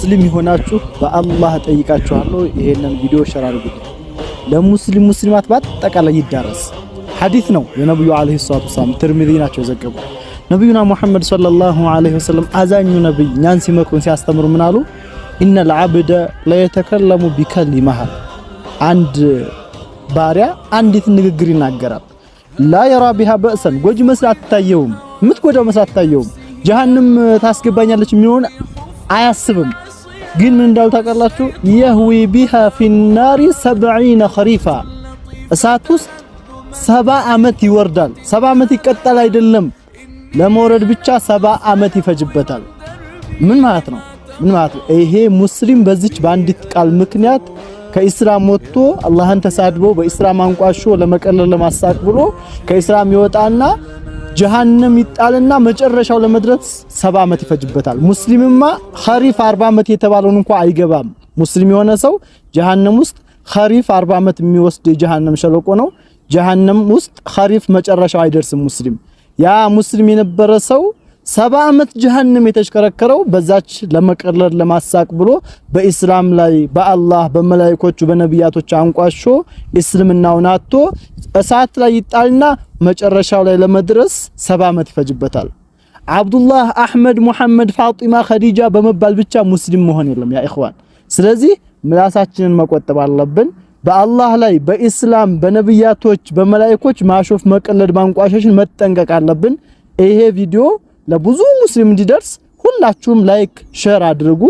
ሙስሊም ይሆናችሁ በአላህ ጠይቃችኋለሁ ይሄንን ቪዲዮ ሼር አድርጉት ለሙስሊማት በአጠቃላይ ይዳረስ። ሐዲስ ነው የነብዩ አለይሂ ሰላቱ ወሰለም ትርሚዚ ናቸው የዘገቡት። ነብዩና ሙሐመድ ሰለላሁ ዐለይሂ ወሰለም አዛኙ ነብይ ኛን ሲመክሩን ሲያስተምሩ ምን አሉ? ኢነል ዐብደ ለየተከለሙ ቢከሊማህ አንድ ባሪያ አንዲት ንግግር ይናገራል። ላ የራ ቢሃ በእሰን ጎጅ መስራት አታየውም፣ ምትጎዳው መስራት አታየውም፣ ጀሃነም ታስገባኛለች የሚሆን አያስብም። ግን ምን እንዳል ታውቃላችሁ? የህዊ ቢሃ ፊናሪ 70 ኸሪፋ እሳት ውስጥ 70 አመት ይወርዳል። 70 አመት ይቀጣል አይደለም ለመውረድ ብቻ 70 አመት ይፈጅበታል። ምን ማለት ነው? ምን ማለት ነው? ይሄ ሙስሊም በዚች በአንዲት ቃል ምክንያት ከኢስላም ወጥቶ አላህን ተሳድቦ በኢስላም አንቋሾ ለመቀለል ለማሳቅ ብሎ ከኢስላም ይወጣና ጀሃነም ይጣልና መጨረሻው ለመድረስ 70 አመት ይፈጅበታል። ሙስሊምማ ኸሪፍ 40 አመት የተባለውን እንኳን አይገባም። ሙስሊም የሆነ ሰው ጀሃነም ውስጥ ኸሪፍ 40 አመት የሚወስድ የጀሃነም ሸለቆ ነው። ጀሃነም ውስጥ ኸሪፍ መጨረሻው አይደርስም ሙስሊም። ያ ሙስሊም የነበረ ሰው 70 አመት ጀሃነም የተሽከረከረው በዛች ለመቀለል ለማሳቅ ብሎ በኢስላም ላይ በአላህ በመላእክቶቹ በነቢያቶች አንቋሾ እስልምናውን አጥቶ እሳት ላይ ይጣልና መጨረሻው ላይ ለመድረስ 70 አመት ይፈጅበታል። አብዱላህ አህመድ ሙሐመድ ፋጢማ ኸዲጃ በመባል ብቻ ሙስሊም መሆን የለም ያ ኢኽዋን። ስለዚህ ምላሳችንን መቆጠብ አለብን። በአላህ ላይ በኢስላም በነቢያቶች በመላእክቶች ማሾፍ መቀለድ ማንቋሸሽን መጠንቀቅ አለብን። ይሄ ቪዲዮ ለብዙ ሙስሊም እንዲደርስ ሁላችሁም ላይክ ሼር አድርጉ።